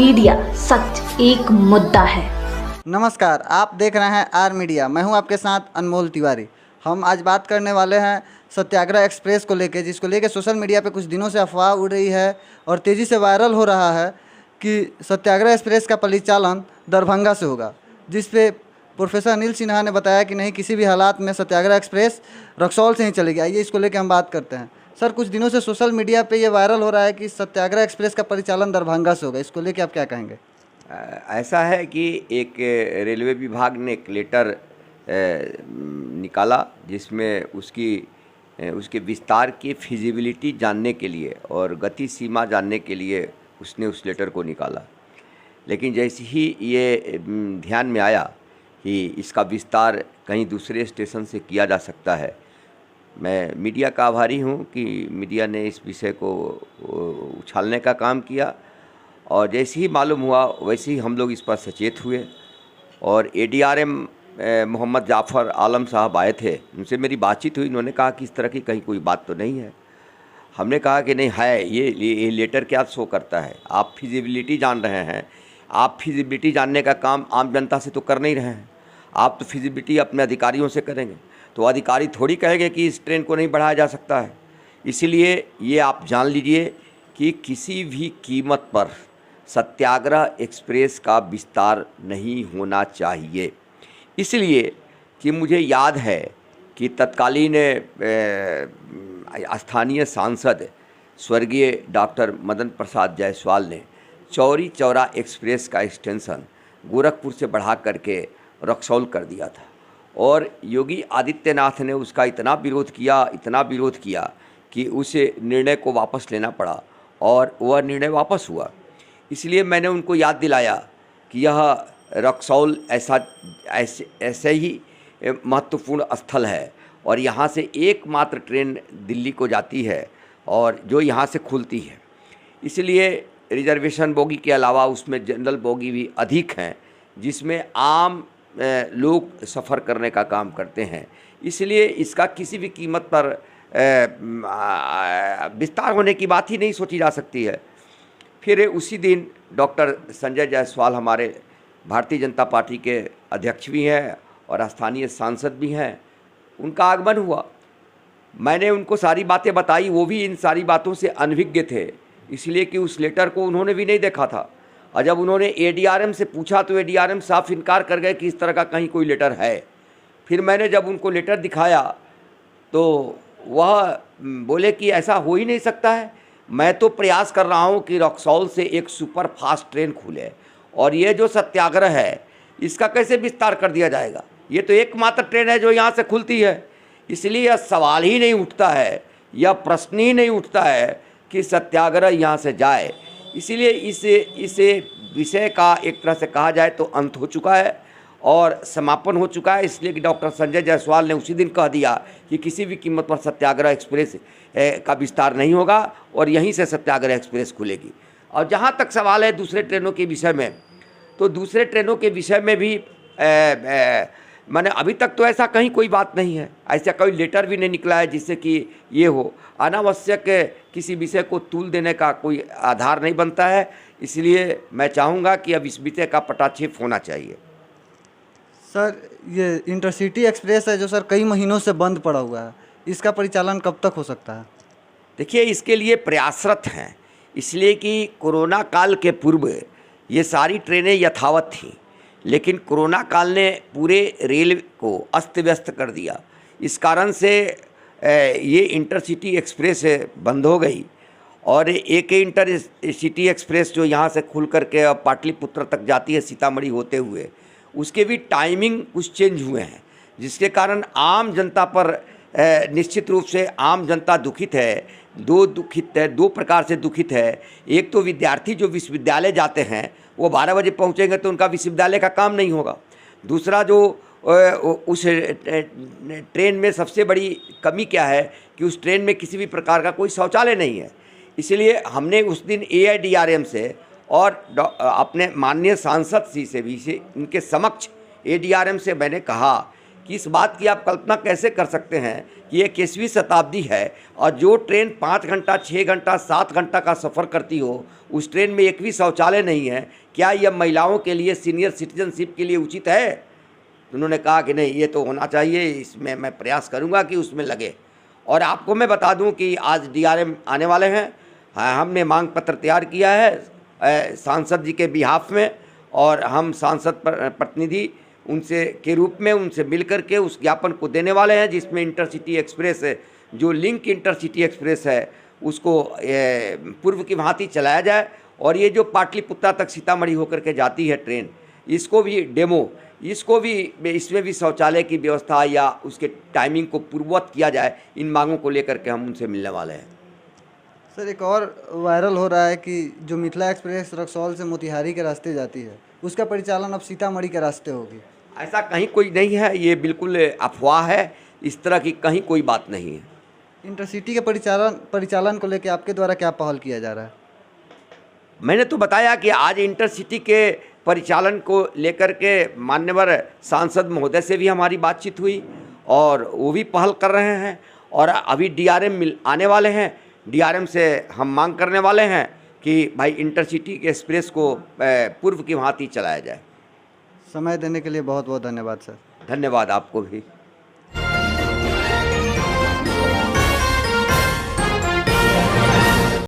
Media, सच एक मुद्दा है। नमस्कार, आप देख रहे हैं आर मीडिया। मैं हूं आपके साथ अनमोल तिवारी। हम आज बात करने वाले हैं सत्याग्रह एक्सप्रेस को लेकर, जिसको लेकर सोशल मीडिया पे कुछ दिनों से अफवाह उड़ रही है और तेज़ी से वायरल हो रहा है कि सत्याग्रह एक्सप्रेस का परिचालन दरभंगा से होगा, जिस पे प्रोफेसर अनिल सिन्हा ने बताया कि नहीं, किसी भी हालात में सत्याग्रह एक्सप्रेस रक्सौल से ही चलेगी। आइए इसको लेकर हम बात करते हैं। सर, कुछ दिनों से सोशल मीडिया पे ये वायरल हो रहा है कि सत्याग्रह एक्सप्रेस का परिचालन दरभंगा से होगा। इसको लेकर आप क्या कहेंगे? ऐसा है कि एक रेलवे विभाग ने एक लेटर निकाला जिसमें उसके विस्तार की फिजिबिलिटी जानने के लिए और गति सीमा जानने के लिए उसने उस लेटर को निकाला। लेकिन जैसे ही ये ध्यान में आया कि इसका विस्तार कहीं दूसरे स्टेशन से किया जा सकता है, मैं मीडिया का आभारी हूँ कि मीडिया ने इस विषय को उछालने का काम किया। और जैसे ही मालूम हुआ वैसे ही हम लोग इस पर सचेत हुए और ADRM मोहम्मद जाफ़र आलम साहब आए थे, उनसे मेरी बातचीत हुई। इन्होंने कहा कि इस तरह की कहीं कोई बात तो नहीं है। हमने कहा कि नहीं है, ये लेटर क्या शो करता है? आप फिजिबिलिटी जान रहे हैं, आप फिजिबिलिटी जानने का काम आम जनता से तो कर नहीं रहे हैं, आप तो फिजिबिलिटी अपने अधिकारियों से करेंगे। तो अधिकारी थोड़ी कहेंगे कि इस ट्रेन को नहीं बढ़ाया जा सकता है। इसीलिए ये आप जान लीजिए कि किसी भी कीमत पर सत्याग्रह एक्सप्रेस का विस्तार नहीं होना चाहिए। इसलिए कि मुझे याद है कि तत्कालीन स्थानीय सांसद स्वर्गीय डॉक्टर मदन प्रसाद जायसवाल ने चौरी चौरा एक्सप्रेस का एक्सटेंशन गोरखपुर से बढ़ा करके रक्सौल कर दिया था और योगी आदित्यनाथ ने उसका इतना विरोध किया कि उस निर्णय को वापस लेना पड़ा और वह निर्णय वापस हुआ। इसलिए मैंने उनको याद दिलाया कि यह रक्सौल ऐसे ही महत्वपूर्ण स्थल है और यहाँ से एकमात्र ट्रेन दिल्ली को जाती है और जो यहाँ से खुलती है। इसलिए रिजर्वेशन बोगी के अलावा उसमें जनरल बोगी भी अधिक हैं, जिसमें आम लोग सफ़र करने का काम करते हैं। इसलिए इसका किसी भी कीमत पर विस्तार होने की बात ही नहीं सोची जा सकती है। फिर उसी दिन डॉक्टर संजय जायसवाल हमारे भारतीय जनता पार्टी के अध्यक्ष भी हैं और स्थानीय सांसद भी हैं, उनका आगमन हुआ। मैंने उनको सारी बातें बताई, वो भी इन सारी बातों से अनभिज्ञ थे, इसलिए कि उस लेटर को उन्होंने भी नहीं देखा था। और जब उन्होंने ADRM से पूछा तो ADRM साफ इनकार कर गए कि इस तरह का कहीं कोई लेटर है। फिर मैंने जब उनको लेटर दिखाया तो वह बोले कि ऐसा हो ही नहीं सकता है। मैं तो प्रयास कर रहा हूं कि रक्सौल से एक सुपर फास्ट ट्रेन खुले और ये जो सत्याग्रह है इसका कैसे विस्तार कर दिया जाएगा? ये तो एकमात्र ट्रेन है जो यहाँ से खुलती है। इसलिए यह सवाल ही नहीं उठता है, यह प्रश्न ही नहीं उठता है कि सत्याग्रह यहाँ से जाए। इसीलिए इस विषय का एक तरह से कहा जाए तो अंत हो चुका है और समापन हो चुका है। इसलिए कि डॉक्टर संजय जायसवाल ने उसी दिन कह दिया कि किसी भी कीमत पर सत्याग्रह एक्सप्रेस का विस्तार नहीं होगा और यहीं से सत्याग्रह एक्सप्रेस खुलेगी। और जहाँ तक सवाल है दूसरे ट्रेनों के विषय में, तो दूसरे ट्रेनों के विषय में भी मैंने अभी तक तो ऐसा कहीं कोई बात नहीं है, ऐसा कोई लेटर भी नहीं निकला है जिससे कि ये हो। अनावश्यक किसी विषय को तूल देने का कोई आधार नहीं बनता है। इसलिए मैं चाहूँगा कि अब इस विषय का पटाक्षेप होना चाहिए। सर, ये इंटरसिटी एक्सप्रेस है जो सर कई महीनों से बंद पड़ा हुआ है, इसका परिचालन कब तक हो सकता है? देखिए, इसके लिए प्रयासरत हैं, इसलिए कि कोरोना काल के पूर्व ये सारी ट्रेनें यथावत थीं, लेकिन कोरोना काल ने पूरे रेल को अस्त व्यस्त कर दिया। इस कारण से ये इंटरसिटी एक्सप्रेस बंद हो गई और एक इंटरसिटी एक्सप्रेस जो यहाँ से खुल करके पाटलिपुत्र तक जाती है सीतामढ़ी होते हुए, उसके भी टाइमिंग कुछ चेंज हुए हैं, जिसके कारण आम जनता पर निश्चित रूप से आम जनता दुखित है। दो प्रकार से दुखित है। एक तो विद्यार्थी जो विश्वविद्यालय जाते हैं वो 12 बजे पहुंचेंगे तो उनका विश्वविद्यालय का काम नहीं होगा। दूसरा, जो उस ट्रेन में सबसे बड़ी कमी क्या है कि उस ट्रेन में किसी भी प्रकार का कोई शौचालय नहीं है। इसलिए हमने उस दिन AIDRM से और अपने माननीय सांसद जी से भी उनके समक्ष ADRM से मैंने कहा कि इस बात की आप कल्पना कैसे कर सकते हैं कि ये 21वीं शताब्दी है और जो ट्रेन 5 घंटा, 6 घंटा, 7 घंटा का सफ़र करती हो, उस ट्रेन में एक भी शौचालय नहीं है। क्या यह महिलाओं के लिए, सीनियर सिटीजनशिप के लिए उचित है? उन्होंने कहा कि नहीं, ये तो होना चाहिए, इसमें मैं प्रयास करूँगा कि उसमें लगे। और आपको मैं बता दूं कि आज DRM आने वाले हैं। हमने मांग पत्र तैयार किया है सांसद जी के बिहाफ में, और हम सांसद प्रतिनिधि उनसे के रूप में उनसे मिल कर के उस ज्ञापन को देने वाले हैं, जिसमें इंटरसिटी एक्सप्रेस है, जो लिंक इंटरसिटी एक्सप्रेस है, उसको पूर्व की भांति चलाया जाए। और ये जो पाटलिपुत्रा तक सीतामढ़ी होकर के जाती है ट्रेन, इसको भी डेमो, इसको भी, इसमें भी शौचालय की व्यवस्था या उसके टाइमिंग को पूर्ववत किया जाए। इन मांगों को लेकर के हम उनसे मिलने वाले हैं। सर, एक और वायरल हो रहा है कि जो मिथिला एक्सप्रेस रक्सौल से मोतिहारी के रास्ते जाती है, उसका परिचालन अब सीतामढ़ी के रास्ते होगी। ऐसा कहीं कोई नहीं है, ये बिल्कुल अफवाह है, इस तरह की कहीं कोई बात नहीं है। इंटरसिटी के परिचालन को लेकर आपके द्वारा क्या पहल किया जा रहा है? मैंने तो बताया कि आज इंटरसिटी के परिचालन को लेकर के मान्यवर सांसद महोदय से भी हमारी बातचीत हुई और वो भी पहल कर रहे हैं। और अभी DRM आने वाले हैं, DRM से हम मांग करने वाले हैं कि भाई इंटरसिटी के एक्सप्रेस को पूर्व की भांति चलाया जाए। समय देने के लिए बहुत बहुत धन्यवाद सर। धन्यवाद आपको भी।